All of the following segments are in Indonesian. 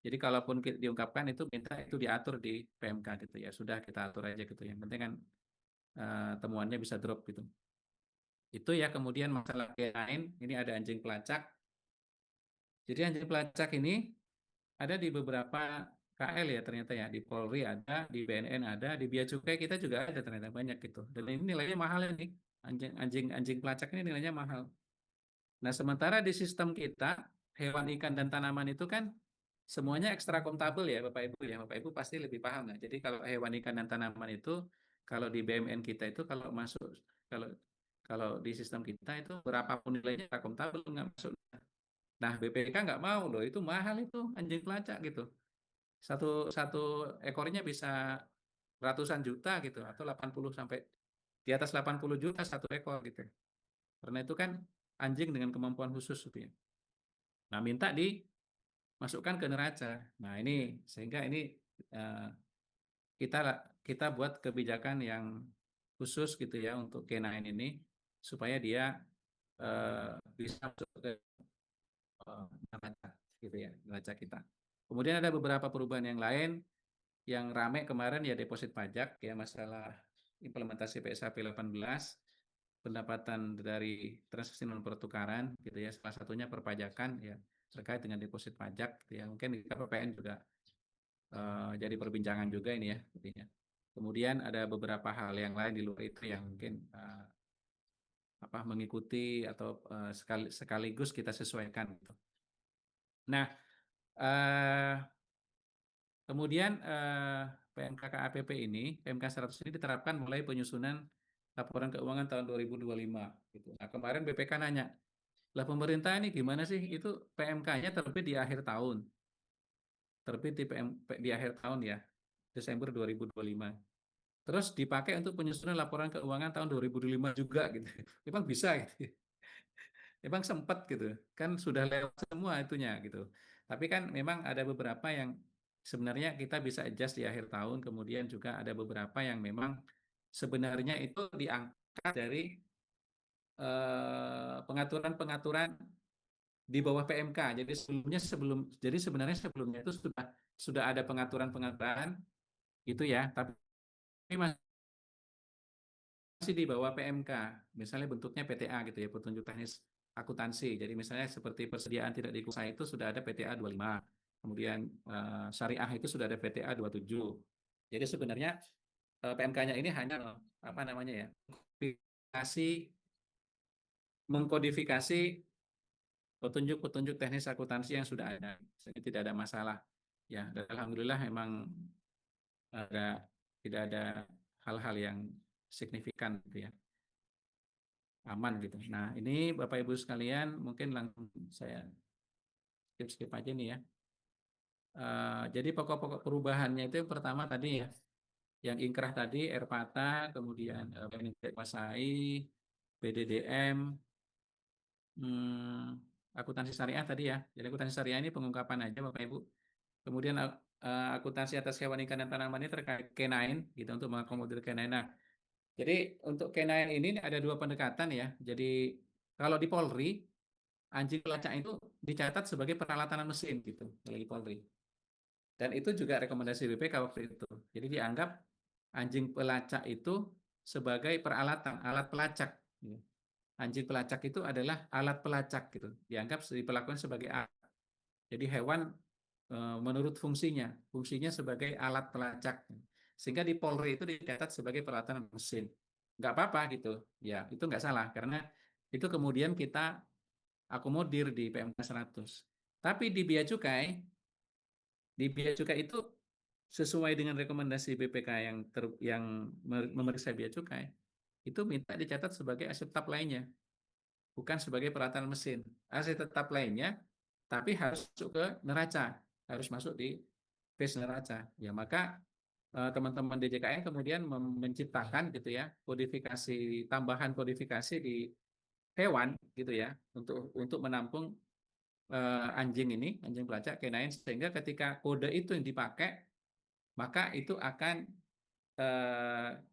Jadi kalaupun diungkapkan itu minta itu diatur di PMK gitu ya. Sudah kita atur aja gitu. Yang penting kan temuannya bisa drop gitu. Itu ya. Kemudian masalah lain, ini ada anjing pelacak. Jadi anjing pelacak ini ada di beberapa KL ya ternyata ya. Di Polri ada, di BNN ada, di Bea Cukai kita juga ada ternyata banyak gitu. Dan ini nilainya mahal ini. Anjing pelacak ini nilainya mahal. Nah, sementara di sistem kita, hewan, ikan, dan tanaman itu kan semuanya ekstra akuntabel ya, Bapak Ibu ya. Bapak Ibu pasti lebih paham lah. Jadi kalau hewan, ikan, dan tanaman itu, kalau di BMN kita itu kalau masuk, kalau kalau di sistem kita itu berapapun nilainya akuntabel nggak masuk. Nah, BPK nggak mau loh, itu mahal itu anjing pelacak gitu. Satu satu ekornya bisa ratusan juta gitu, atau 80 sampai di atas 80 juta satu ekor gitu. Karena itu kan anjing dengan kemampuan khusus gitu ya. Nah, minta dimasukkan ke neraca. Nah, ini sehingga ini eh, kita kita buat kebijakan yang khusus gitu ya untuk K9 ini supaya dia bisa masuk ke neraca gitu ya, neraca kita. Kemudian ada beberapa perubahan yang lain yang rame kemarin ya deposit pajak ya, masalah implementasi PSAP 18, pendapatan dari transaksi non pertukaran gitu ya, salah satunya perpajakan ya terkait dengan deposit pajak gitu ya. Mungkin di KPPN juga jadi perbincangan juga ini ya sepertinya. Kemudian ada beberapa hal yang lain di luar itu yang mungkin mengikuti atau sekaligus kita sesuaikan gitu. Nah, eh, kemudian PMK KAPP ini, PMK 100 ini diterapkan mulai penyusunan laporan keuangan tahun 2025 gitu. Nah, kemarin BPK nanya, lah pemerintah ini gimana sih? Itu PMK-nya terbit di akhir tahun. Terbit di akhir tahun ya, Desember 2025. Terus dipakai untuk penyusunan laporan keuangan tahun 2025 juga gitu. Memang bisa gitu. Memang sempat gitu. Kan sudah lewat semua itunya gitu. Tapi kan memang ada beberapa yang sebenarnya kita bisa adjust di akhir tahun, kemudian juga ada beberapa yang memang sebenarnya itu diangkat dari pengaturan-pengaturan di bawah PMK. Jadi sebenarnya sebelumnya itu sudah ada pengaturan-pengaturan gitu ya, tapi masih di bawah PMK. Misalnya bentuknya PTA gitu ya, petunjuk teknis akuntansi. Jadi misalnya seperti persediaan tidak dikuasai itu sudah ada PTA 25. Kemudian syariah itu sudah ada PTA 27. Jadi sebenarnya PMK-nya ini hanya apa namanya ya, mengkodifikasi petunjuk-petunjuk teknis akuntansi yang sudah ada. Jadi tidak ada masalah. Ya, dan alhamdulillah memang ada tidak ada hal-hal yang signifikan gitu ya, aman gitu. Nah, ini Bapak Ibu sekalian mungkin langsung saya skip-skip aja nih ya. Jadi pokok-pokok perubahannya itu yang pertama tadi ya, yang ingkrah tadi, RPATA, kemudian Planning Kuasai, PDDM, akuntansi syariah tadi ya. Jadi akuntansi syariah ini pengungkapan aja Bapak Ibu. Kemudian akuntansi atas hewan, ikan, dan tanaman ini terkait K9 gitu untuk mengakomodir K9. Nah, jadi untuk K9 ini ada dua pendekatan ya. Jadi kalau di Polri, anjing pelacak itu dicatat sebagai peralatan mesin gitu dari Polri. Dan itu juga rekomendasi BPK waktu itu. Jadi dianggap anjing pelacak itu sebagai peralatan, alat pelacak. Anjing pelacak itu adalah alat pelacak gitu. Dianggap diperlakukan sebagai alat. Jadi hewan menurut fungsinya, fungsinya sebagai alat pelacak. Sehingga di Polri itu dicatat sebagai peralatan mesin. Nggak apa-apa gitu. Ya, itu nggak salah karena itu kemudian kita akomodir di PMK 100. Tapi di Bea Cukai itu sesuai dengan rekomendasi BPK yang memeriksa Bea Cukai, itu minta dicatat sebagai aset tetap lainnya, bukan sebagai peralatan mesin. Aset tetap lainnya, tapi harus masuk ke neraca, harus masuk di base neraca. Ya, maka teman-teman DJKN kemudian menciptakan gitu ya kodifikasi, tambahan kodifikasi di hewan gitu ya untuk menampung anjing ini, anjing pelacak K9, sehingga ketika kode itu yang dipakai, maka itu akan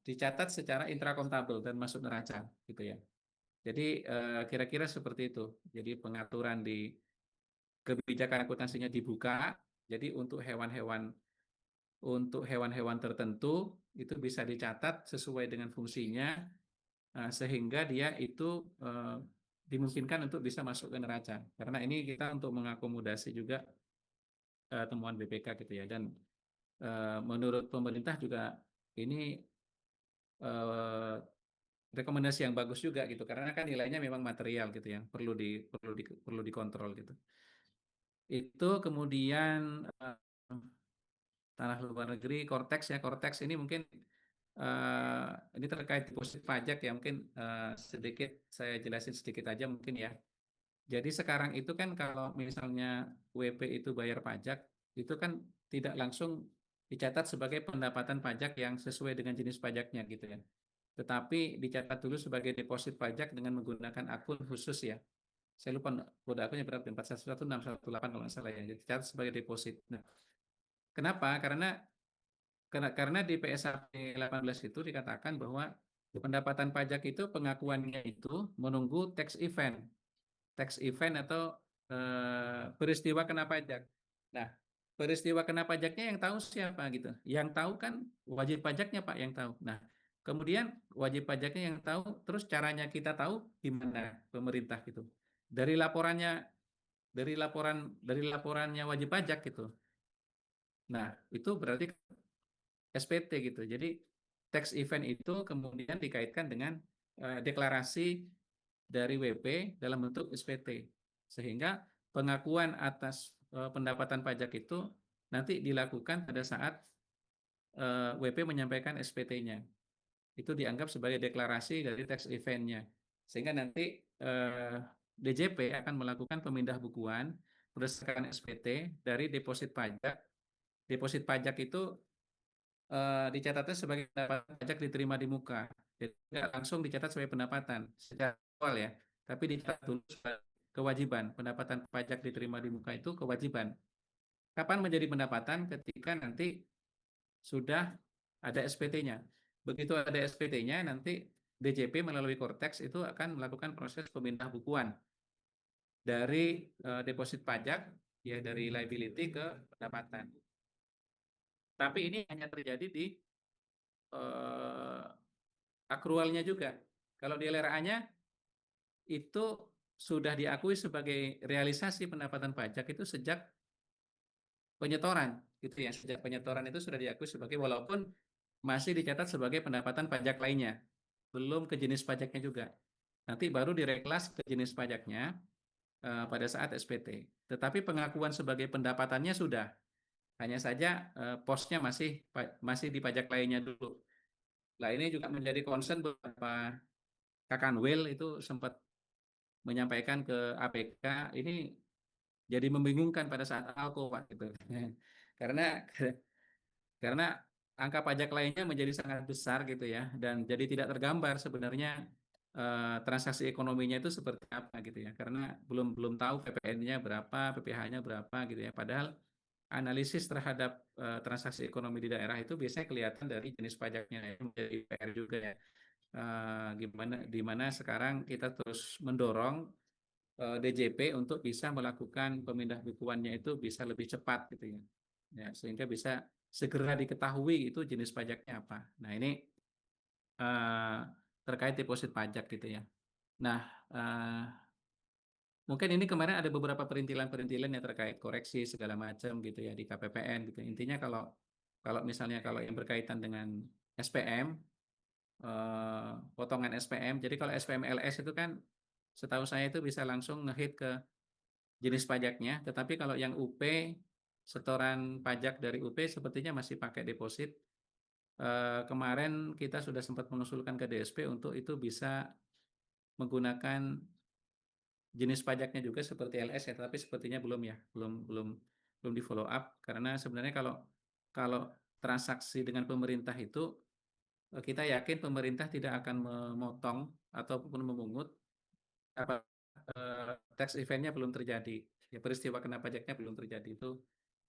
dicatat secara intrakontabel dan masuk neraca gitu ya. Jadi kira-kira seperti itu. Jadi pengaturan di kebijakan akuntansinya dibuka, Jadi untuk hewan-hewan tertentu itu bisa dicatat sesuai dengan fungsinya, sehingga dia itu dimungkinkan untuk bisa masuk ke neraca. Karena ini kita untuk mengakomodasi juga temuan BPK gitu ya. Dan menurut pemerintah juga ini eh, rekomendasi yang bagus juga gitu, karena kan nilainya memang material gitu ya, perlu dikontrol gitu. Itu kemudian tanah luar negeri, Cortex ya, Cortex ini mungkin ini terkait deposit pajak ya, mungkin sedikit saya jelasin sedikit aja mungkin ya. Jadi sekarang itu kan kalau misalnya WP itu bayar pajak, itu kan tidak langsung dicatat sebagai pendapatan pajak yang sesuai dengan jenis pajaknya gitu ya. Tetapi dicatat dulu sebagai deposit pajak dengan menggunakan akun khusus ya. Saya lupa kode akunnya berapa, 411618 kalau nggak salah ya. Dicatat sebagai deposit. Nah, kenapa? Karena di PSAP 18 itu dikatakan bahwa pendapatan pajak itu pengakuannya itu menunggu tax event atau peristiwa kena pajak. Nah, peristiwa kena pajaknya yang tahu siapa gitu. Yang tahu kan wajib pajaknya Pak yang tahu. Nah, kemudian wajib pajaknya yang tahu, terus caranya kita tahu gimana pemerintah gitu. Dari laporannya dari laporannya wajib pajak gitu. Nah, itu berarti SPT gitu. Jadi tax event itu kemudian dikaitkan dengan deklarasi dari WP dalam bentuk SPT. Sehingga pengakuan atas pendapatan pajak itu nanti dilakukan pada saat WP menyampaikan SPT-nya. Itu dianggap sebagai deklarasi dari tax event-nya. Sehingga nanti DJP akan melakukan pemindah bukuan berdasarkan SPT dari deposit pajak. Deposit pajak itu dicatatnya sebagai pendapatan pajak diterima di muka. Jadi nggak langsung dicatat sebagai pendapatan secara awal ya, tapi dicatat dulu sebagai kewajiban. Pendapatan pajak diterima di muka itu kewajiban. Kapan menjadi pendapatan? Ketika nanti sudah ada SPT-nya. Begitu ada SPT-nya, nanti DJP melalui Cortex itu akan melakukan proses pemindah bukuan dari deposit pajak ya, dari liability ke pendapatan. Tapi ini hanya terjadi di akrualnya juga. Kalau di LRA-nya itu sudah diakui sebagai realisasi pendapatan pajak itu sejak penyetoran gitu ya. Sejak penyetoran itu sudah diakui sebagai, walaupun masih dicatat sebagai pendapatan pajak lainnya, belum ke jenis pajaknya juga. Nanti baru direklas ke jenis pajaknya pada saat SPT. Tetapi pengakuan sebagai pendapatannya sudah, hanya saja posnya masih di pajak lainnya dulu. Nah, ini juga menjadi concern beberapa Kakanwil itu sempat menyampaikan ke APK, ini jadi membingungkan pada saat ALKO Pak gitu. Karena karena angka pajak lainnya menjadi sangat besar gitu ya, dan jadi tidak tergambar sebenarnya transaksi ekonominya itu seperti apa gitu ya, karena belum belum tahu PPN-nya berapa, PPh-nya berapa gitu ya. Padahal analisis terhadap transaksi ekonomi di daerah itu biasanya kelihatan dari jenis pajaknya, itu menjadi PR juga ya. Di mana sekarang kita terus mendorong DJP untuk bisa melakukan pemindah bukuannya itu bisa lebih cepat gitu ya. Ya, sehingga bisa segera diketahui itu jenis pajaknya apa. Nah, ini eh, terkait deposit pajak gitu ya. Nah, eh, mungkin ini kemarin ada beberapa perintilan-perintilan yang terkait koreksi segala macam gitu ya di KPPN gitu. Intinya kalau kalau misalnya kalau yang berkaitan dengan SPM, potongan SPM. Jadi kalau SPM LS itu kan setahu saya itu bisa langsung ngehit ke jenis pajaknya, tetapi kalau yang UP, setoran pajak dari UP sepertinya masih pakai deposit. Kemarin kita sudah sempat mengusulkan ke DSP untuk itu bisa menggunakan jenis pajaknya juga seperti LS ya, tapi sepertinya belum ya, belum di follow up, karena sebenarnya kalau kalau transaksi dengan pemerintah itu kita yakin pemerintah tidak akan memotong ataupun memungut apa tax eventnya belum terjadi, ya peristiwa kena pajaknya belum terjadi.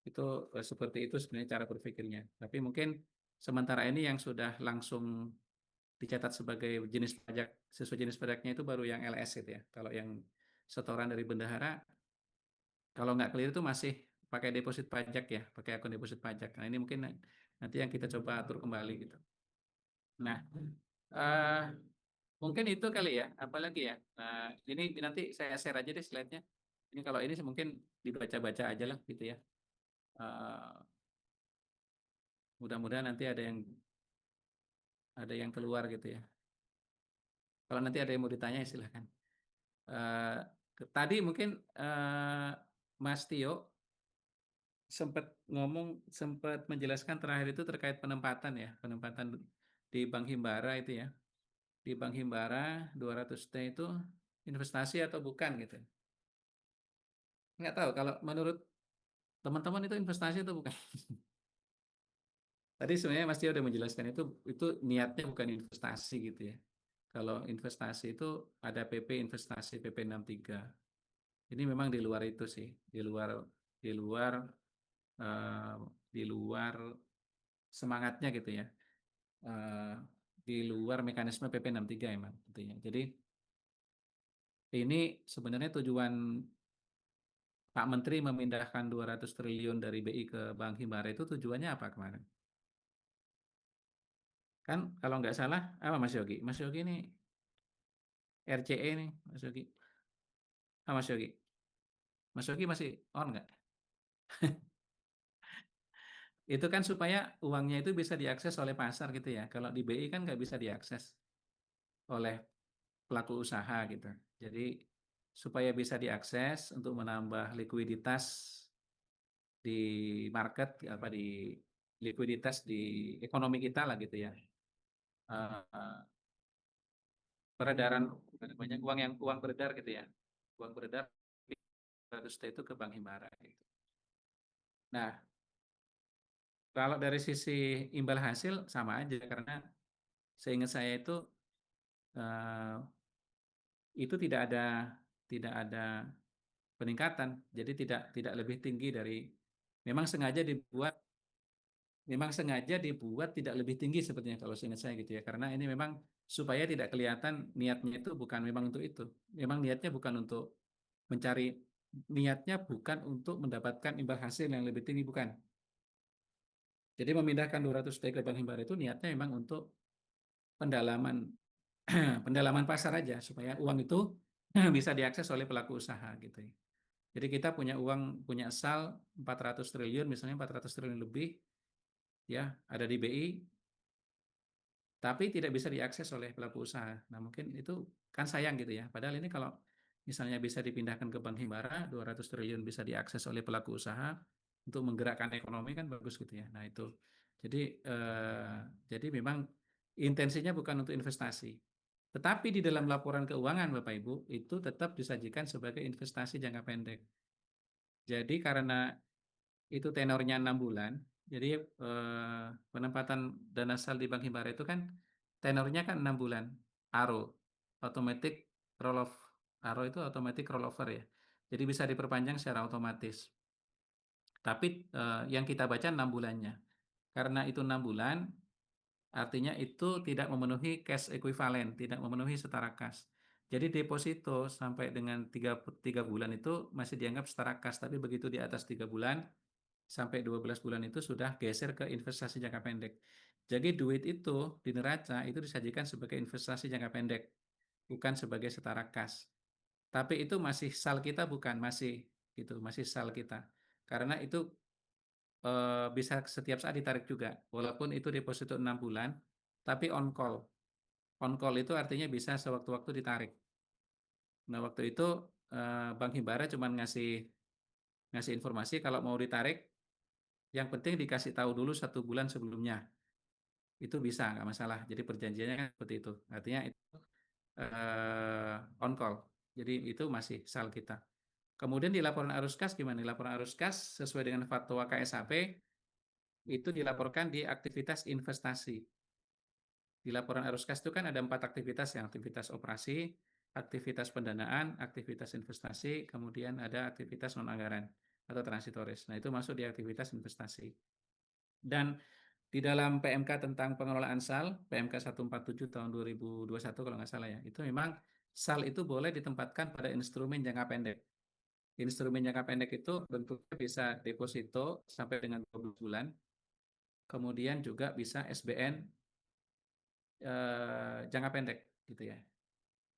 Itu seperti itu sebenarnya cara berpikirnya. Tapi mungkin sementara ini yang sudah langsung dicatat sebagai jenis pajak sesuai jenis pajaknya itu baru yang LS itu ya. Kalau yang setoran dari bendahara, kalau nggak clear itu masih pakai deposit pajak ya, pakai akun deposit pajak. Nah, ini mungkin nanti yang kita coba atur kembali gitu. Nah, eh, mungkin itu kali ya, apalagi ya. Nah, ini nanti saya share aja deh slide-nya. Ini kalau ini mungkin dibaca-baca aja lah gitu ya. Eh, mudah-mudahan nanti ada yang keluar gitu ya. Kalau nanti ada yang mau ditanya silahkan. Eh, tadi mungkin eh, Mas Tio sempat menjelaskan terakhir itu terkait penempatan ya, penempatan di Bank Himbara itu ya. Di Bank Himbara 200T itu investasi atau bukan gitu. Nggak tahu kalau menurut teman-teman itu investasi atau bukan. Tadi sebenarnya Mas Tio udah menjelaskan itu niatnya bukan investasi gitu ya. Kalau investasi itu ada PP investasi PP 63. Ini memang di luar itu sih, di luar eh, di luar semangatnya gitu ya. Eh, di luar mekanisme PP 63 emang intinya. Jadi ini sebenarnya tujuan Pak Menteri memindahkan 200 triliun dari BI ke Bank Himbara itu tujuannya apa kemarin? Kan kalau nggak salah, apa Mas Yogi? Mas Yogi ini RCE nih, Mas Yogi. Mas Yogi. Mas Yogi masih on nggak? Itu kan supaya uangnya itu bisa diakses oleh pasar gitu ya. Kalau di BI kan nggak bisa diakses oleh pelaku usaha gitu. Jadi supaya bisa diakses untuk menambah likuiditas di market apa di likuiditas di ekonomi kita lah gitu ya. Eh, peredaran banyak uang beredar gitu ya. Uang beredar harus itu ke Bank Himbara gitu. Nah, kalau dari sisi imbal hasil sama aja karena seingat saya eh, itu tidak ada peningkatan. Jadi tidak lebih tinggi dari memang sengaja dibuat tidak lebih tinggi sepertinya kalau seingat saya gitu ya. Karena ini memang supaya tidak kelihatan niatnya itu bukan memang untuk itu. Memang niatnya bukan untuk mencari niatnya bukan untuk mendapatkan imbal hasil yang lebih tinggi bukan. Jadi memindahkan 200 t ke Bank Himbara itu niatnya memang untuk pendalaman pendalaman pasar aja supaya uang itu bisa diakses oleh pelaku usaha gitu ya. Jadi kita punya uang, punya sal 400 triliun, misalnya 400 triliun lebih, ya ada di BI, tapi tidak bisa diakses oleh pelaku usaha. Nah mungkin itu kan sayang gitu ya. Padahal ini kalau misalnya bisa dipindahkan ke Bank Himbara, 200 triliun bisa diakses oleh pelaku usaha untuk menggerakkan ekonomi kan bagus gitu ya. Nah itu, jadi jadi memang intensinya bukan untuk investasi. Tetapi di dalam laporan keuangan Bapak Ibu itu tetap disajikan sebagai investasi jangka pendek. Jadi karena itu tenornya 6 bulan. Jadi penempatan dana sal di Bank Himbara itu kan tenornya kan 6 bulan. ARO, automatic roll off. ARO itu automatic rollover ya. Jadi bisa diperpanjang secara otomatis. Tapi yang kita baca 6 bulannya. Karena itu 6 bulan, artinya itu tidak memenuhi cash equivalent, tidak memenuhi setara kas. Jadi deposito sampai dengan tiga bulan itu masih dianggap setara kas, tapi begitu di atas 3 bulan sampai 12 bulan itu sudah geser ke investasi jangka pendek. Jadi duit itu di neraca itu disajikan sebagai investasi jangka pendek, bukan sebagai setara kas. Tapi itu masih sal kita bukan, masih gitu, masih sal kita. Karena itu bisa setiap saat ditarik juga, walaupun itu deposito 6 bulan, tapi on call. On call itu artinya bisa sewaktu-waktu ditarik. Nah, waktu itu Bank Himbara cuma ngasih ngasih informasi kalau mau ditarik, yang penting dikasih tahu dulu 1 bulan sebelumnya. Itu bisa, nggak masalah. Jadi perjanjiannya kan seperti itu. Artinya itu on call. Jadi itu masih sal kita. Kemudian di laporan arus kas gimana? Di laporan arus kas sesuai dengan fatwa KSHP itu dilaporkan di aktivitas investasi. Di laporan arus kas itu kan ada 4 aktivitas yang aktivitas operasi, aktivitas pendanaan, aktivitas investasi, kemudian ada aktivitas non anggaran atau transitoris. Nah itu masuk di aktivitas investasi. Dan di dalam PMK tentang pengelolaan SAL, PMK 147 tahun 2021 kalau nggak salah ya, itu memang SAL itu boleh ditempatkan pada instrumen jangka pendek. Instrumen jangka pendek itu bentuknya bisa deposito sampai dengan 12 bulan, kemudian juga bisa SBN jangka pendek gitu ya.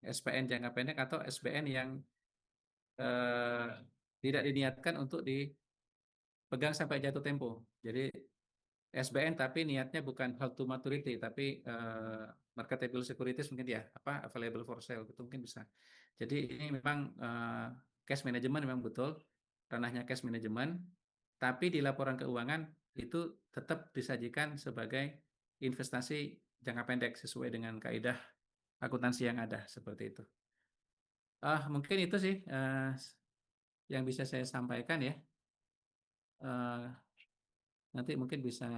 SPN jangka pendek atau SBN yang eh, tidak diniatkan untuk dipegang sampai jatuh tempo. Jadi SBN tapi niatnya bukan hold to maturity tapi marketable securities mungkin ya, apa available for sale itu mungkin bisa. Jadi ini memang cash management memang betul ranahnya cash management, tapi di laporan keuangan itu tetap disajikan sebagai investasi jangka pendek sesuai dengan kaidah akuntansi yang ada seperti itu. Mungkin itu sih yang bisa saya sampaikan ya. Eh, Nanti mungkin bisa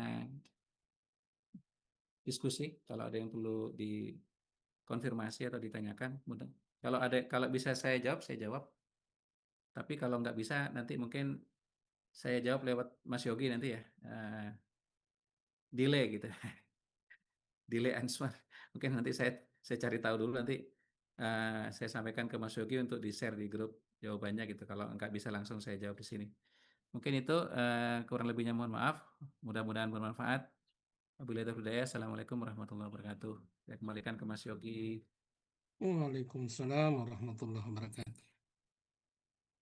diskusi kalau ada yang perlu dikonfirmasi atau ditanyakan. Mudah. Kalau bisa saya jawab, saya jawab. Tapi kalau nggak bisa, nanti mungkin saya jawab lewat Mas Yogi nanti ya. Delay gitu, delay answer. Mungkin nanti saya cari tahu dulu nanti saya sampaikan ke Mas Yogi untuk di-share di grup jawabannya gitu. Kalau nggak bisa langsung saya jawab di sini. Mungkin itu kurang lebihnya mohon maaf. Mudah-mudahan bermanfaat. Wabillahi taufiq hidayah. Assalamualaikum warahmatullahi wabarakatuh. Saya kembalikan ke Mas Yogi. Waalaikumsalam warahmatullahi wabarakatuh.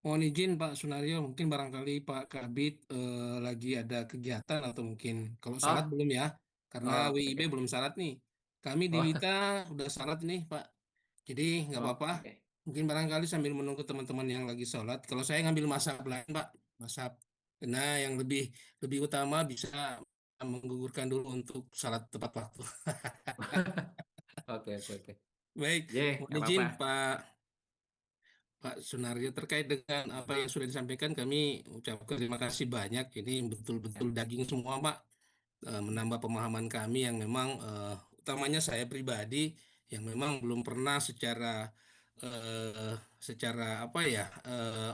Mohon izin Pak Sunario, mungkin barangkali Pak Kabit lagi ada kegiatan atau mungkin kalau salat Oh, belum ya, karena WIB oke. belum salat nih. Kami di Oh, Wita udah salat nih Pak, jadi nggak apa-apa. oke. Mungkin barangkali sambil menunggu teman-teman yang lagi sholat. Kalau saya ngambil mazhab lain Pak, mazhab. Nah yang lebih lebih utama bisa menggugurkan dulu untuk salat tepat waktu. Oke, oke, oke. Baik, Ye, mohon nggak izin apa-apa. Pak Sunaryo, terkait dengan apa yang sudah disampaikan, kami ucapkan terima kasih banyak. Ini Ya. betul-betul daging semua, Pak. Menambah pemahaman kami yang memang utamanya saya pribadi yang memang belum pernah secara apa ya,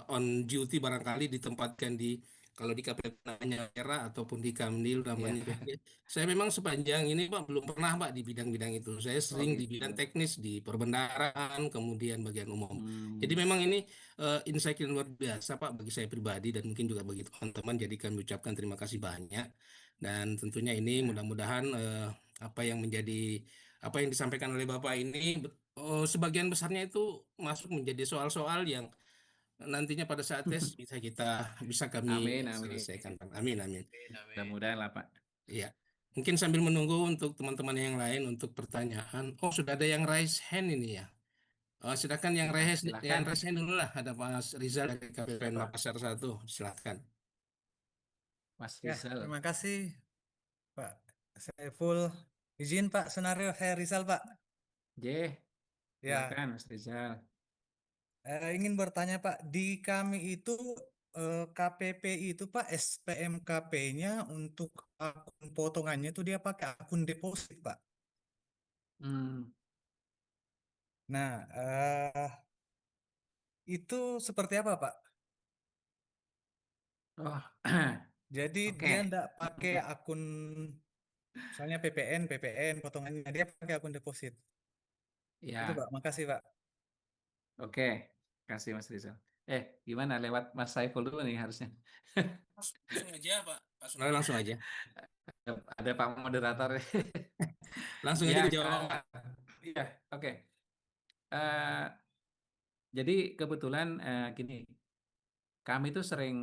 on duty barangkali ditempatkan di, kalau di KPP namanya merah ataupun di Kamdil Iya. namanya PT. Saya memang sepanjang ini Pak belum pernah Pak di bidang-bidang itu. Saya Oh sering di gitu. bidang teknis di perbendaharaan kemudian bagian umum. Jadi Hmm, memang ini insight yang luar biasa Pak bagi saya pribadi dan mungkin juga bagi teman-teman. Jadi kami ucapkan terima kasih banyak. Dan tentunya ini ya. mudah-mudahan apa yang menjadi apa yang disampaikan oleh Bapak ini sebagian besarnya itu masuk menjadi soal-soal yang nantinya pada saat tes bisa kami Amin, amin. selesaikan. Amin amin. Mudah-mudahan lah, Pak. Iya. Mungkin sambil menunggu untuk teman-teman yang lain untuk pertanyaan. Oh, sudah ada yang raise hand ini ya. Oh, silakan Ya, silakan. yang raise hand dulu lah. Ada Mas Rizal dari KPPN Siapa? Makassar 1. Silakan. Mas Ya, Rizal. terima kasih Pak Saiful. Izin Pak Senario, saya Rizal Pak. J, Ya, silakan Mas Rizal. ingin bertanya Pak, di kami itu KPP itu Pak, SPMKP-nya untuk akun potongannya itu dia pakai akun deposit Pak. Hmm. Nah, itu seperti apa Pak? Oh, Jadi dia oke. tidak pakai akun, misalnya PPN potongannya, dia pakai akun deposit. Itu Pak, Ya, makasih Pak. oke. Kasih Mas Rizal. Gimana? Lewat Mas Saiful dulu nih harusnya. Langsung aja, Pak. Pak Sunaryo langsung aja. Ada Pak moderator. Langsung aja Ya, dijawab, Pak. iya, oke. Eh, jadi kebetulan gini, kami tuh sering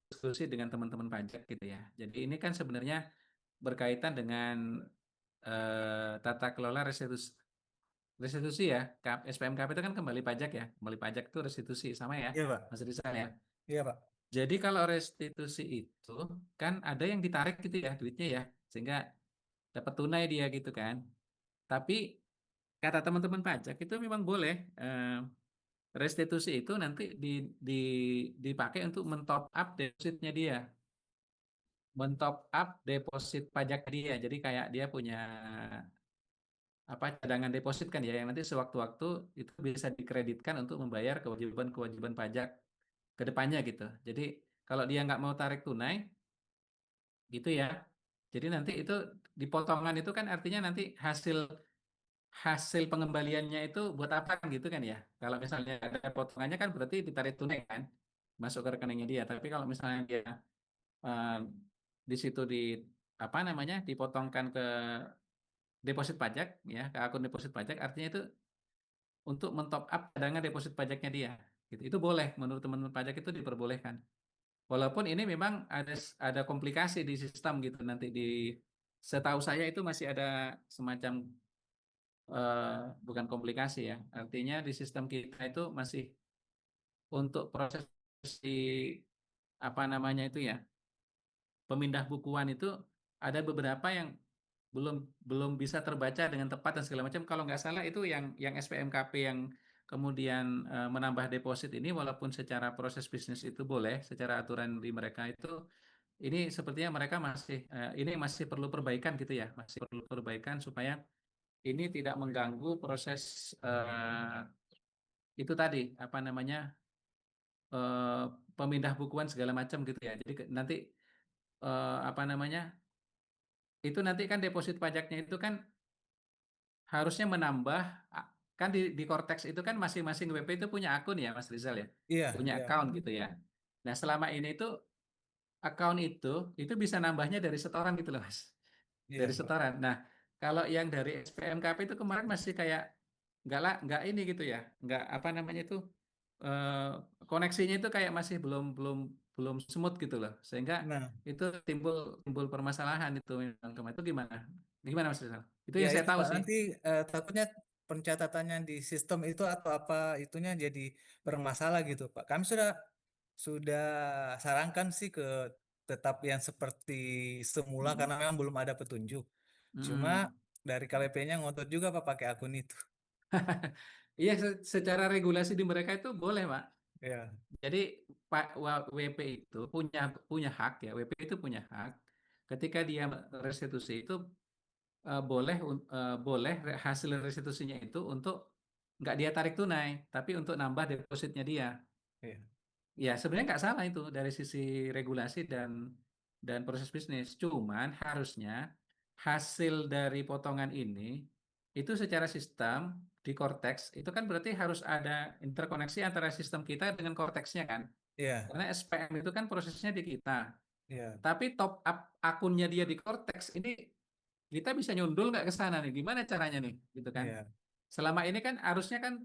diskusi dengan teman-teman pajak gitu ya. Jadi ini kan sebenarnya berkaitan dengan tata kelola restitusi, restitusi ya. SPMKP itu kan kembali pajak ya. Kembali pajak itu restitusi sama ya, Iya Pak. Mas Rizal ya. Iya Pak. Jadi kalau restitusi itu kan ada yang ditarik gitu ya duitnya ya, sehingga dapat tunai dia gitu kan. Tapi kata teman-teman pajak itu memang boleh restitusi itu nanti di, dipakai untuk mentop up depositnya dia, mentop up deposit pajak dia. Jadi kayak dia punya apa cadangan deposit kan ya, yang nanti sewaktu-waktu itu bisa dikreditkan untuk membayar kewajiban-kewajiban pajak ke depannya gitu. Jadi kalau dia nggak mau tarik tunai gitu ya, jadi nanti itu dipotongan itu kan artinya nanti hasil hasil pengembaliannya itu buat apa gitu kan ya. Kalau misalnya ada potongannya kan berarti ditarik tunai kan. masuk ke rekeningnya dia. Tapi kalau misalnya dia eh, di situ apa namanya dipotongkan ke deposit pajak ya, ke akun deposit pajak, artinya itu untuk mentop up cadangan deposit pajaknya dia. Gitu. Itu boleh menurut teman-teman pajak, itu diperbolehkan. Walaupun ini memang ada komplikasi di sistem gitu, nanti setahu saya itu masih ada semacam bukan komplikasi ya. Artinya di sistem kita itu masih untuk proses di apa namanya itu ya, pemindah bukuan itu ada beberapa yang belum belum bisa terbaca dengan tepat dan segala macam. Kalau nggak salah itu yang SPMKP yang kemudian menambah deposit ini, walaupun secara proses bisnis itu boleh, secara aturan di mereka itu, ini sepertinya mereka masih ini masih perlu perbaikan gitu ya, masih perlu perbaikan supaya ini tidak mengganggu proses itu tadi apa namanya eh, pemindah bukuan segala macam gitu ya. Jadi nanti apa namanya itu nanti kan deposit pajaknya itu kan harusnya menambah kan di Cortex itu kan masing-masing WP itu punya akun ya Mas Rizal ya, Iya, punya iya, account gitu ya. Nah selama ini itu account itu bisa nambahnya dari setoran gitu loh Mas, iya, dari Pak. setoran. Nah kalau yang dari SPMKP itu kemarin masih kayak nggak ini gitu ya, nggak apa namanya itu eh, koneksinya itu kayak masih belum belum belum smooth gitu loh, sehingga Nah, itu timbul timbul permasalahan itu memang kemarin. Itu gimana? Gimana Mas Rizal? Itu ya yang saya itu tahu Pak. sih. Nanti takutnya pencatatannya di sistem itu atau apa itunya jadi bermasalah gitu, Pak. Kami sudah sarankan sih ke tetap yang seperti semula Mm-mm. karena memang belum ada petunjuk. Cuma Mm-mm. dari KWP-nya ngotot juga Pak pakai akun itu. Iya, secara regulasi di mereka itu boleh, Pak. Ya, Jadi Pak WP itu punya punya hak ya. WP itu punya hak. Ketika dia restitusi itu boleh hasil restitusinya itu untuk nggak dia tarik tunai, tapi untuk nambah depositnya dia. iya, Ya, sebenarnya nggak salah itu dari sisi regulasi dan proses bisnis. Cuman harusnya hasil dari potongan ini itu secara sistem di Cortex itu kan berarti harus ada interkoneksi antara sistem kita dengan Cortex-nya kan. iya, Karena SPM itu kan prosesnya di kita. iya, Tapi top up akunnya dia di Cortex ini kita bisa nyundul nggak ke sana nih? Gimana caranya nih? Gitu kan. iya, Selama ini kan harusnya kan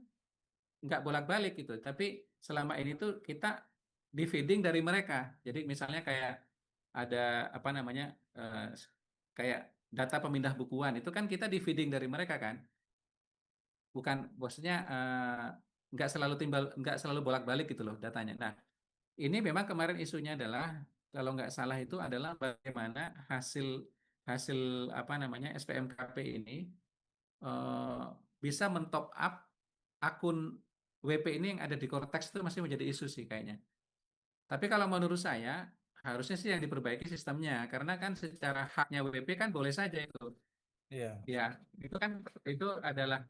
nggak bolak-balik gitu. Tapi selama ini tuh kita di feeding dari mereka. Jadi misalnya kayak ada apa namanya kayak data pemindah bukuan itu kan kita di feeding dari mereka kan. Bukan maksudnya nggak selalu bolak-balik gitu loh datanya. Nah, ini memang kemarin isunya adalah kalau nggak salah itu adalah bagaimana hasil hasil apa namanya SPMKP ini eh, bisa mentop up akun WP ini yang ada di Cortex itu masih menjadi isu sih kayaknya. Tapi kalau menurut saya harusnya sih yang diperbaiki sistemnya karena kan secara haknya WP kan boleh saja itu. iya, Ya, itu kan itu adalah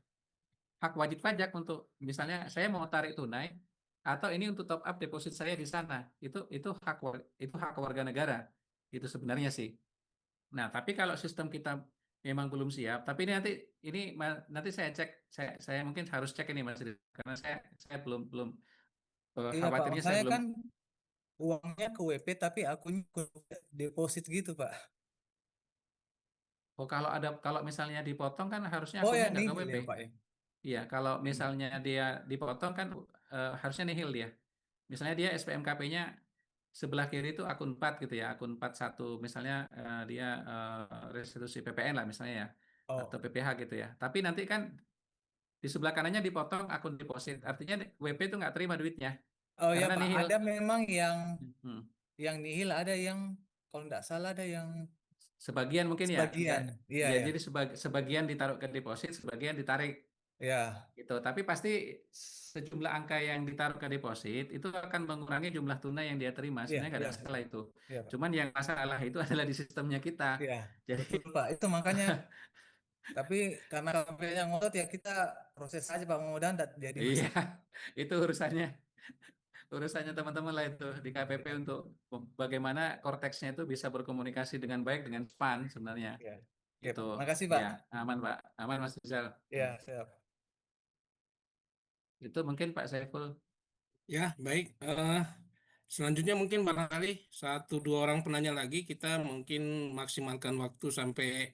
hak wajib pajak untuk misalnya saya mau tarik tunai atau ini untuk top up deposit saya di sana. Itu hak warga negara. Itu sebenarnya sih. Nah, tapi kalau sistem kita memang belum siap, tapi ini nanti saya cek, saya mungkin harus cek ini Mas Rizky, karena saya belum belum iya Pak. khawatirnya saya Masalahnya belum. kan uangnya ke WP tapi akunnya ke deposit gitu Pak. Oh, kalau misalnya dipotong kan harusnya Oh ya akunnya nggak ke nihil WP. ya Pak ya. Iya, kalau Hmm. misalnya dia dipotong kan harusnya nihil dia. Misalnya dia SPMKP-nya sebelah kiri itu akun 4 gitu ya, akun 41 misalnya dia restitusi PPN lah misalnya ya, atau Oh, PPH gitu ya. Tapi nanti kan di sebelah kanannya dipotong akun deposit, artinya WP itu nggak terima duitnya oh ya karena Pak. nihil. Ada memang Hmm. yang nihil, ada yang kalau nggak salah ada yang Sebagian mungkin ya, nggak sebagian. Iya ya ya, jadi sebagian ditaruh ke deposit, sebagian ditarik ya, gitu. Tapi pasti sejumlah angka yang ditaruh ke deposit itu akan mengurangi jumlah tunai yang dia terima. iya, Sebenarnya nggak iya, ada masalah itu. iya Pak. Cuman yang masalah itu adalah di sistemnya kita. Iya, Jadi betul Pak. Itu makanya. Tapi karena KPP-nya ngotot ya kita proses aja Pak. Mudah-mudahan nggak jadi iya, masalah. itu urusannya teman-teman lah itu di KPP Iya, untuk bagaimana korteksnya itu bisa berkomunikasi dengan baik dengan SPAN sebenarnya. iya. Oke Itu Pak. Makasih ya Pak. aman Pak, aman Mas Rizal. Iya, siap. Itu mungkin Pak Saiful. Ya, baik. Selanjutnya mungkin barangkali satu dua orang penanya lagi, kita mungkin maksimalkan waktu sampai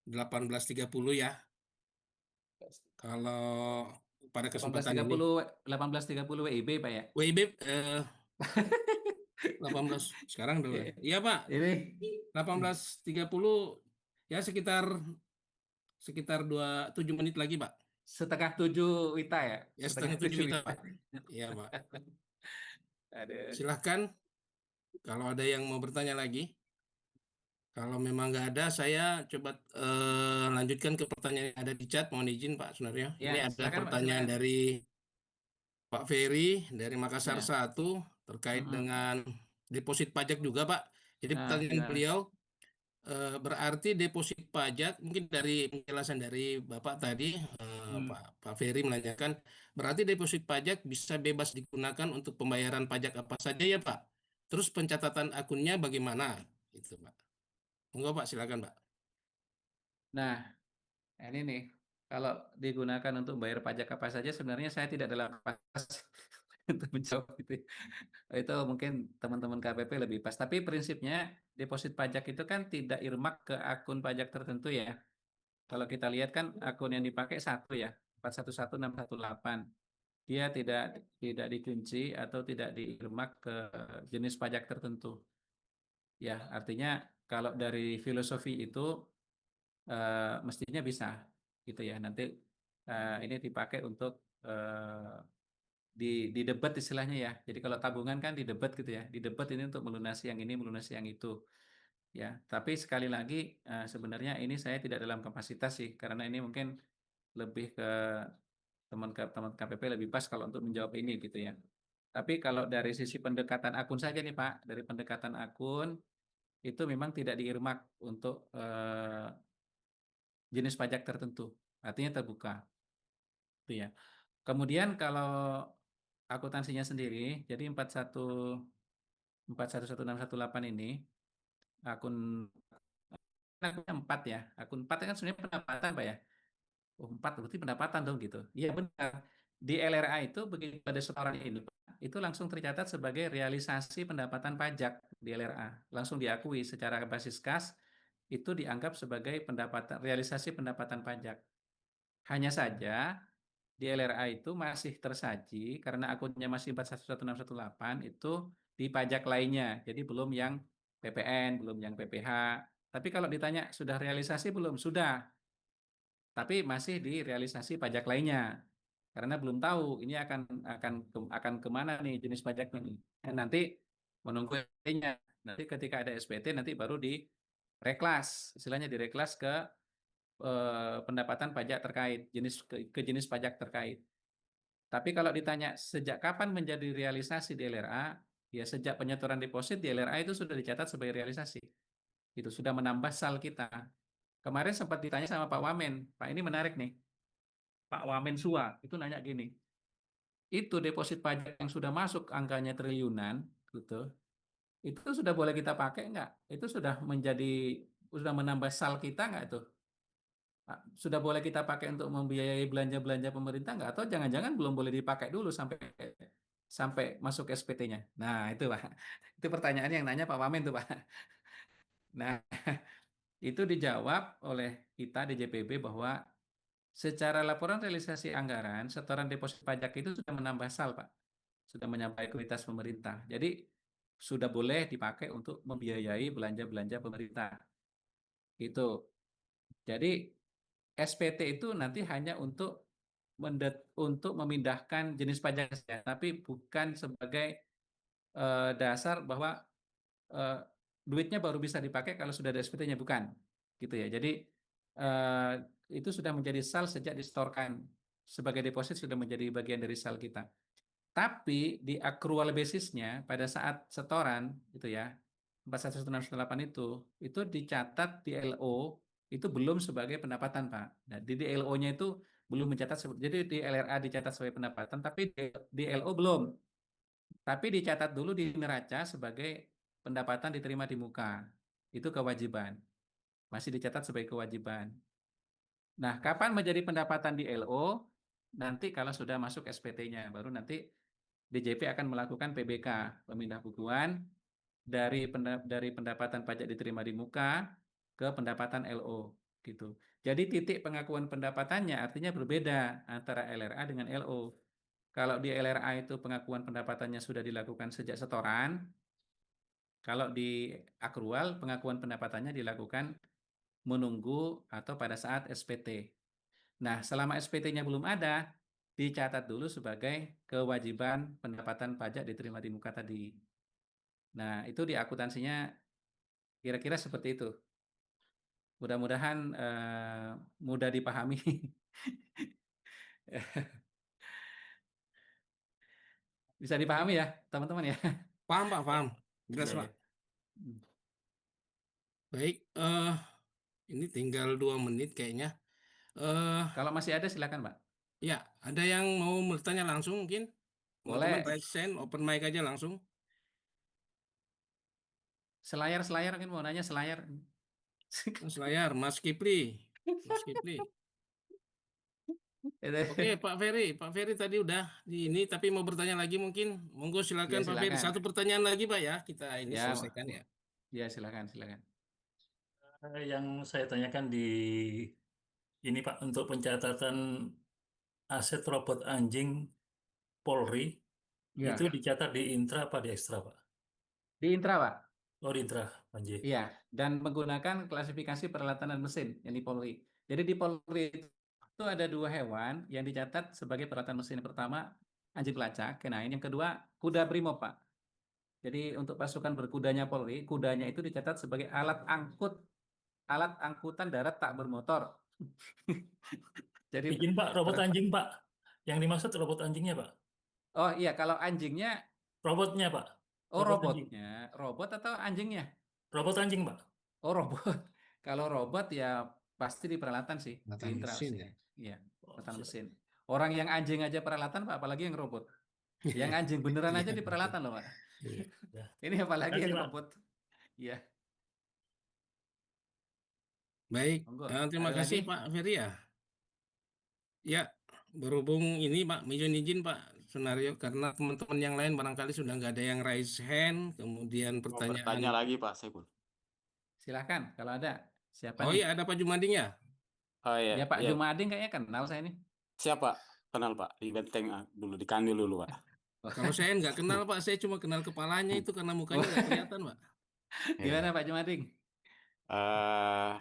18.30 ya. Kalau pada kesempatan ini 18.30 WIB Pak ya. WIB 18 sekarang dulu ya. Iya Pak, Ini 18.30 ya sekitar sekitar 7 menit lagi Pak. setengah 7 Wita ya. Ya Setengah setengah 7 7 kita Wita. Pak. Iya Pak. Aduh. Silahkan kalau ada yang mau bertanya lagi. Kalau memang nggak ada, saya coba lanjutkan ke pertanyaan yang ada di chat. Mohon izin Pak Sunario. Ya, Ini ada silakan Pak, pertanyaan silakan. dari Pak Ferry dari Makassar Ya. 1 terkait Mm-mm. dengan deposit pajak juga Pak. Jadi Nah, pertanyaan gimana? beliau berarti deposit pajak mungkin dari penjelasan dari Bapak tadi Hmm. Pak Ferry menanyakan berarti deposit pajak bisa bebas digunakan untuk pembayaran pajak apa saja ya Pak. Terus pencatatan akunnya bagaimana? Itu Pak. Enggak Pak, silakan Pak. Nah, ini nih, kalau digunakan untuk bayar pajak apa saja, sebenarnya saya tidak dalam kapasitas untuk menjawab itu. Itu mungkin teman-teman KPP lebih pas. Tapi prinsipnya deposit pajak itu kan tidak irmak ke akun pajak tertentu ya. Kalau kita lihat kan akun yang dipakai satu ya, 411618. Dia tidak dikunci atau tidak diirmak ke jenis pajak tertentu. Ya, artinya kalau dari filosofi itu mestinya bisa gitu ya. Nanti ini dipakai untuk di debat istilahnya ya. Jadi kalau tabungan kan di debat gitu ya. Di debat ini untuk melunasi yang ini, melunasi yang itu ya. Tapi sekali lagi sebenarnya ini saya tidak dalam kapasitas sih karena ini mungkin lebih ke teman KPP lebih pas kalau untuk menjawab ini gitu ya. Tapi kalau dari sisi pendekatan akun saja nih Pak, dari pendekatan akun itu memang tidak diirmak untuk jenis pajak tertentu. Artinya terbuka. Itu ya. Kemudian kalau akuntansinya sendiri, jadi 411618 ini akun akunnya 4 ya. Akun 4 kan sebenarnya pendapatan Pak ya. Oh, 4 berarti pendapatan dong gitu. Iya benar. Di LRA itu begitu ada setoran ini Pak, itu langsung tercatat sebagai realisasi pendapatan pajak di LRA. Langsung diakui secara basis kas itu dianggap sebagai pendapatan realisasi pendapatan pajak. Hanya saja di LRA itu masih tersaji karena akunnya masih 411618 itu di pajak lainnya. Jadi belum yang PPN, belum yang PPH. Tapi kalau ditanya sudah realisasi belum? Sudah, tapi masih di realisasi pajak lainnya. Karena belum tahu ini akan kemana nih jenis pajaknya nih. Nanti menunggu SPT-nya. Nanti ketika ada SPT nanti baru di reklas, istilahnya direklas ke pendapatan pajak terkait, ke jenis pajak terkait. Tapi kalau ditanya sejak kapan menjadi realisasi di LRA, ya sejak penyetoran deposit di LRA itu sudah dicatat sebagai realisasi. Itu sudah menambah sal kita. Kemarin sempat ditanya sama Pak Wamen, Pak ini menarik nih. Pak Wamen Sua itu nanya gini, itu deposit pajak yang sudah masuk angkanya triliunan, gitu, itu sudah boleh kita pakai nggak? Itu sudah menambah sal kita nggak itu? Sudah boleh kita pakai untuk membiayai belanja-belanja pemerintah nggak? Atau jangan-jangan belum boleh dipakai dulu sampai sampai masuk SPT-nya. Nah, itu Pak. Itu pertanyaan yang nanya Pak Wamen tuh Pak. Nah, itu dijawab oleh kita di JPB bahwa secara laporan realisasi anggaran, setoran deposit pajak itu sudah menambah sal, Pak. Sudah mencapai ekuitas pemerintah. Jadi sudah boleh dipakai untuk membiayai belanja-belanja pemerintah. Itu. Jadi SPT itu nanti hanya untuk memindahkan jenis pajak saja, tapi bukan sebagai dasar bahwa eh, duitnya baru bisa dipakai kalau sudah ada SPT-nya, bukan gitu ya. Jadi eh, itu sudah menjadi sal sejak disetorkan sebagai deposit, sudah menjadi bagian dari sal kita. Tapi di accrual basisnya pada saat setoran itu ya 41618 itu dicatat di LO itu belum sebagai pendapatan Pak. Nah, di LO-nya itu belum mencatat, jadi di LRA dicatat sebagai pendapatan, tapi di LO belum. Tapi dicatat dulu di neraca sebagai pendapatan diterima di muka. Itu kewajiban. Masih dicatat sebagai kewajiban. Nah, kapan menjadi pendapatan di LO? Nanti kalau sudah masuk SPT-nya, baru nanti DJP akan melakukan PBK, pemindah bukuan, dari pendapatan pajak diterima di muka ke pendapatan LO gitu. Jadi titik pengakuan pendapatannya artinya berbeda antara LRA dengan LO. Kalau di LRA itu pengakuan pendapatannya sudah dilakukan sejak setoran, kalau di akrual pengakuan pendapatannya dilakukan menunggu atau pada saat SPT. Nah, selama SPT-nya belum ada, dicatat dulu sebagai kewajiban pendapatan pajak diterima di muka tadi. Nah, itu di akuntansinya kira-kira seperti itu. Mudah-mudahan mudah dipahami. Bisa dipahami ya, teman-teman ya. Paham Pak, paham. Jelas Iya, Pak. ya. Baik, ini tinggal 2 menit kayaknya. Eh, Kalau masih ada silakan, Pak. ya, ada yang mau bertanya langsung mungkin? Teman-teman Boleh. raise hand, open mic aja langsung. Selayar mungkin mau nanya selayar. Mas Layar, Mas Kipli. Mas Kipli. Oke, Pak Ferry tadi udah di ini, tapi mau bertanya lagi mungkin. Monggo Ya silakan Pak Ferry. silakan. Satu pertanyaan lagi Pak ya, kita ini Ya, selesaikan ya. ya silakan. Yang saya tanyakan di ini Pak, untuk pencatatan aset robot anjing Polri itu Ya. dicatat di intra apa di ekstra Pak? Di intra, Pak. Oh di intra anjing. Iya, dan menggunakan klasifikasi peralatan dan mesin yang di Polri. Jadi di Polri itu ada 2 hewan yang dicatat sebagai peralatan mesin. Yang pertama anjing pelacak, canine. Yang kedua kuda brimob, Pak. Jadi untuk pasukan berkudanya Polri, kudanya itu dicatat sebagai alat angkutan darat tak bermotor. Jadi Izin Pak, robot anjing Pak. Yang dimaksud robot anjingnya Pak. oh iya, kalau anjingnya Robotnya Pak. Robot anjing. robotnya, robot atau anjingnya? Robot anjing Pak. Oh robot. Kalau robot ya pasti di peralatan sih, di Peralatan intra mesin sih. ya. Iya, Oh, peralatan siap. mesin. Orang yang anjing aja peralatan, Pak, apalagi yang robot. Yang anjing beneran Iya, aja di peralatan loh, Pak. iya. Ya. Ini apalagi Terima yang kasih, Pak. robot. Iya, Baik, monggo. terima Ada kasih lagi? Pak Ferry ya. Ya, berhubung ini Pak, mohon izin Pak Sunario karena teman-teman yang lain barangkali sudah nggak ada yang raise hand, kemudian Mau pertanyaan. bertanya lagi Pak Saiful. Silakan kalau ada. Siapa Oh nih? iya, ada Pak Jumading ya? Oh iya, Ya Pak iya. Jumading kayaknya kenal saya nih. Siapa? Kenal Pak di Benteng dulu di Kanwil dulu Pak. Kalau saya nggak kenal Pak, saya cuma kenal kepalanya itu karena mukanya nggak kelihatan Pak. Gimana Iya. Pak Jumading? Eh,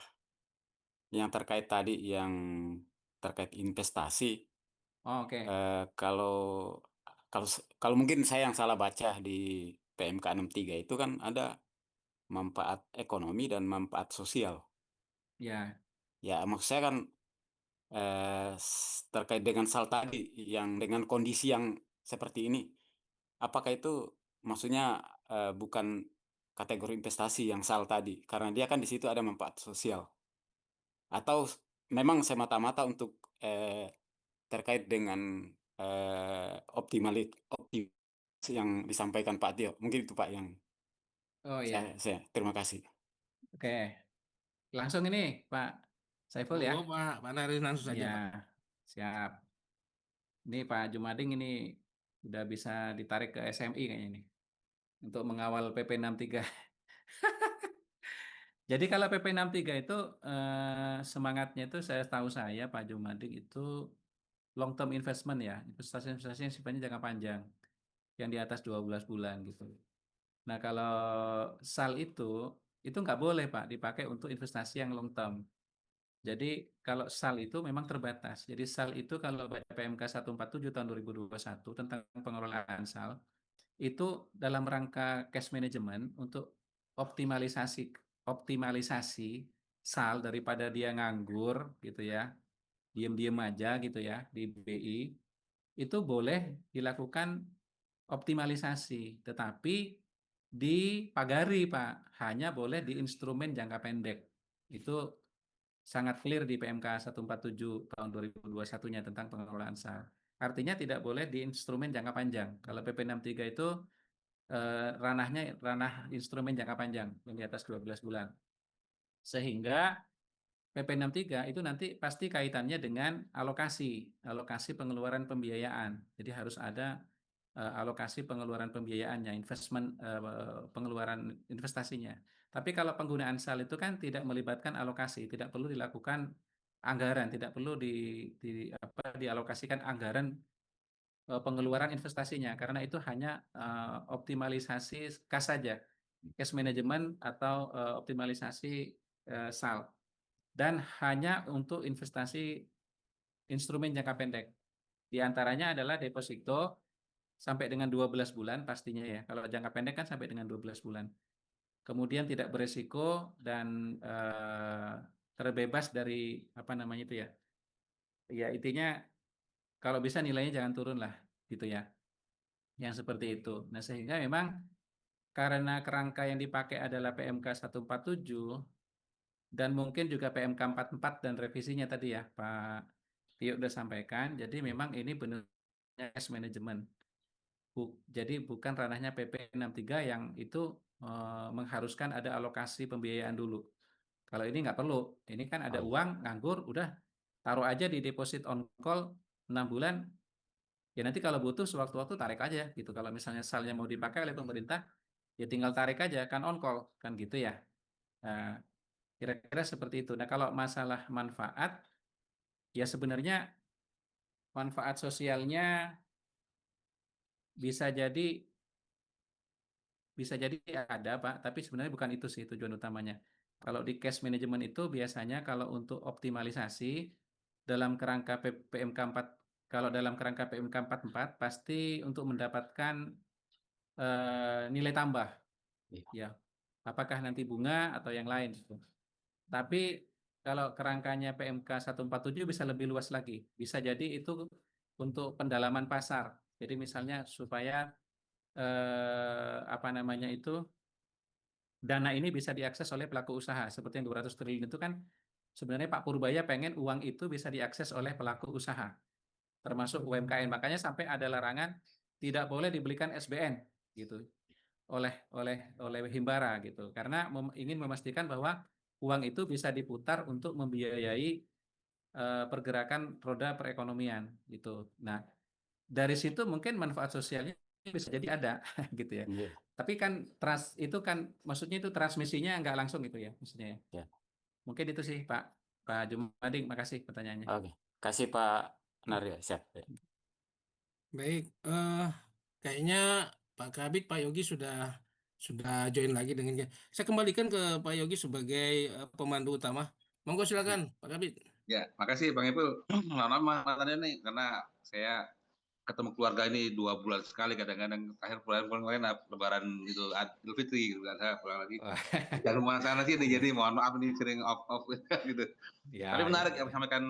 yang terkait tadi yang terkait investasi. Oh, oke. Kalau kalau kalau mungkin saya yang salah baca di PMK 63 itu kan ada manfaat ekonomi dan manfaat sosial. Ya, Ya maksud saya kan terkait dengan SAL tadi yang dengan kondisi yang seperti ini, apakah itu maksudnya bukan kategori investasi yang SAL tadi karena dia kan di situ ada manfaat sosial atau memang semata-mata untuk terkait dengan optimalisasi yang disampaikan Pak Tio, mungkin itu Pak yang oh iya. saya terima kasih. Oke. Langsung ini Pak Saiful ya. Monggo Pak Nari langsung saja Ya, Pak. siap. Ini Pak Jumading ini udah bisa ditarik ke SMI kayaknya ini untuk mengawal PP 63. Jadi kalau PP 63 itu semangatnya itu saya tahu saya Pak Jumading itu long term investment ya, investasi-investasi yang sifatnya jangka panjang yang di atas 12 bulan gitu. Nah, kalau SAL itu nggak boleh Pak dipakai untuk investasi yang long term. Jadi kalau SAL itu memang terbatas. Jadi SAL itu kalau baca PMK 147 tahun 2021 tentang pengelolaan SAL, itu dalam rangka cash management untuk optimalisasi optimalisasi SAL daripada dia nganggur gitu ya, diem-diem aja gitu ya di BI, itu boleh dilakukan optimalisasi, tetapi dipagari Pak, hanya boleh di instrumen jangka pendek. Itu sangat clear di PMK 147 tahun 2021-nya tentang pengelolaan SAL. Artinya tidak boleh di instrumen jangka panjang. Kalau PP 63 itu ranahnya ranah instrumen jangka panjang yang di atas 12 bulan. Sehingga PP 63 itu nanti pasti kaitannya dengan alokasi pengeluaran pembiayaan. Jadi harus ada alokasi pengeluaran pembiayaannya, pengeluaran investasinya. Tapi kalau penggunaan SAL itu kan tidak melibatkan alokasi, tidak perlu dilakukan anggaran, tidak perlu dialokasikan anggaran pengeluaran investasinya, karena itu hanya optimalisasi kas saja, cash management atau optimalisasi SAL, dan hanya untuk investasi instrumen jangka pendek. Di antaranya adalah deposito sampai dengan 12 bulan pastinya ya. Kalau jangka pendek kan sampai dengan 12 bulan. Kemudian tidak beresiko dan terbebas dari apa namanya itu ya. Ya intinya kalau bisa nilainya jangan turun lah gitu ya. Yang seperti itu. Nah, sehingga memang karena kerangka yang dipakai adalah PMK 147 dan mungkin juga PMK 44 dan revisinya tadi ya Pak Tio udah sampaikan. Jadi memang ini benar cash management. Jadi bukan ranahnya PP 63 yang itu mengharuskan ada alokasi pembiayaan dulu. Kalau ini nggak perlu. Ini kan ada uang nganggur, udah taruh aja di deposit on call 6 bulan. Ya nanti kalau butuh sewaktu-waktu tarik aja gitu. Kalau misalnya salnya mau dipakai oleh pemerintah, ya tinggal tarik aja kan on call kan gitu ya. Nah, kira-kira seperti itu. Nah kalau masalah manfaat, ya sebenarnya manfaat sosialnya bisa jadi ada Pak, tapi sebenarnya bukan itu sih tujuan utamanya. Kalau di cash management itu biasanya kalau untuk optimalisasi dalam kerangka PMK 4, kalau dalam kerangka PMK 44 pasti untuk mendapatkan nilai tambah. Ya. Apakah nanti bunga atau yang lain gitu. Tapi kalau kerangkanya PMK 147 bisa lebih luas lagi. Bisa jadi itu untuk pendalaman pasar. Jadi misalnya supaya apa namanya itu dana ini bisa diakses oleh pelaku usaha seperti yang 200 triliun itu kan sebenarnya Pak Purbaya pengen uang itu bisa diakses oleh pelaku usaha termasuk UMKM, makanya sampai ada larangan tidak boleh dibelikan SBN gitu oleh Himbara gitu karena ingin memastikan bahwa uang itu bisa diputar untuk membiayai pergerakan roda perekonomian gitu. Nah, dari situ mungkin manfaat sosialnya bisa jadi ada gitu ya. Tapi kan itu kan maksudnya itu transmisinya nggak langsung gitu ya maksudnya ya. Mungkin itu sih Pak Jumading, makasih pertanyaannya. Oke, kasih Pak Naryo, siap. Baik, kayaknya Pak Kabit, Pak Yogi sudah join lagi dengan kita. Saya kembalikan ke Pak Yogi sebagai pemandu utama. Monggo silakan Pak Kabit. Ya, makasih Bang Ipul. Lama matanya nih karena saya ketemu keluarga ini 2 bulan sekali, kadang-kadang akhir bulan kemarin Lebaran Idul Fitri gitu, saya pulang lagi. Dan rumah sana sih nih, jadi mohon maaf nih sering off gitu. Tapi menarik yang disampaikan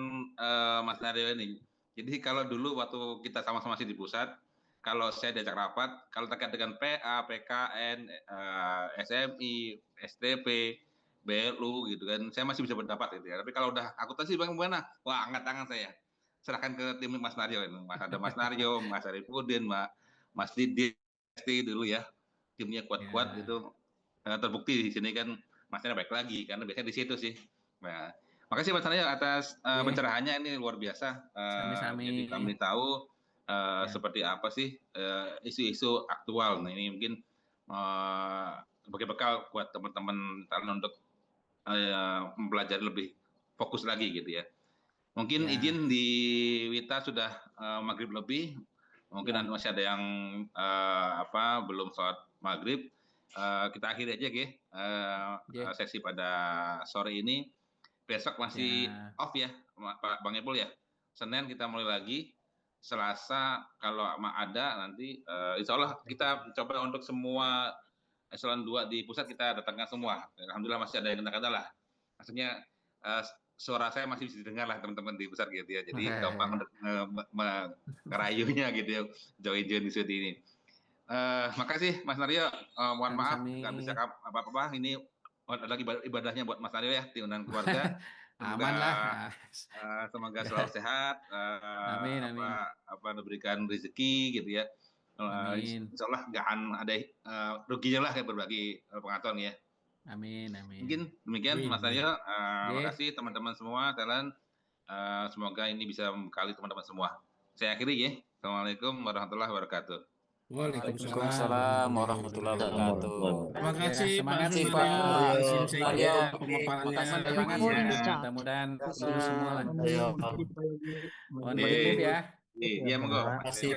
Mas Naryo ini. Jadi kalau dulu waktu kita sama-sama masih di pusat, kalau saya diajak rapat, kalau terkait dengan PA, PKN, SMI, STP, BLU gitu kan, saya masih bisa berpendapat gitu ya. Tapi kalau udah akuntansi bagaimana? Wah, angkat tangan saya. Serahkan ke tim Mas Naryo ini. Ada Mas Naryo, Mas Arifudin, Mas Didi dulu ya. Timnya kuat-kuat gitu. Terbukti di sini kan Mas Naryo baik lagi karena biasanya di situ sih. Nah, makasih Mas Naryo atas pencerahannya, ini luar biasa. Jadi kami tahu seperti apa sih isu-isu aktual. Nah, ini mungkin sebagai bekal buat teman-teman untuk mempelajari lebih fokus lagi gitu ya. Mungkin izin di Wita sudah maghrib lebih, mungkin nanti masih ada yang belum sholat maghrib. Kita akhiri aja sesi pada sore ini. Besok masih off ya Pak Bang Ipul ya. Senin kita mulai lagi. Selasa kalau ada nanti insya Allah kita coba untuk semua eselon 2 di pusat kita datangkan semua. Alhamdulillah masih ada yang kata-kata lah. Maksudnya suara saya masih bisa didengar lah teman-teman di pusat gitu ya. Jadi gampang ngerayunya gitu ya, join di studi ini. Makasih Mas Naryo. Mohon maaf nggak bisa apa-apa. Ini lagi ibadahnya buat Mas Naryo ya, diundang keluarga. Aman lah. Semoga selalu sehat. Amin. Diberikan rezeki gitu ya. Insya Allah nggak ada ruginya lah kayak berbagi pengetahuan ya. Amin. Mungkin demikian Mas Naryo. Terima kasih teman-teman semua. Semoga ini bisa membekali teman-teman semua. Saya akhiri ya. Assalamualaikum warahmatullahi wabarakatuh. Waalaikumsalam. Waalaikumsalam warahmatullahi wabarakatuh. Terima Ya, kasih Pak semangat Terima kasih Pak. Sunario. Izin saya Pak ikut Aryo. pemaparannya. Makasih. Semangat ya. Mudah-mudahan lulus semua lah. Iya, Mohon ditutup ya. iya, monggo. Terima kasih.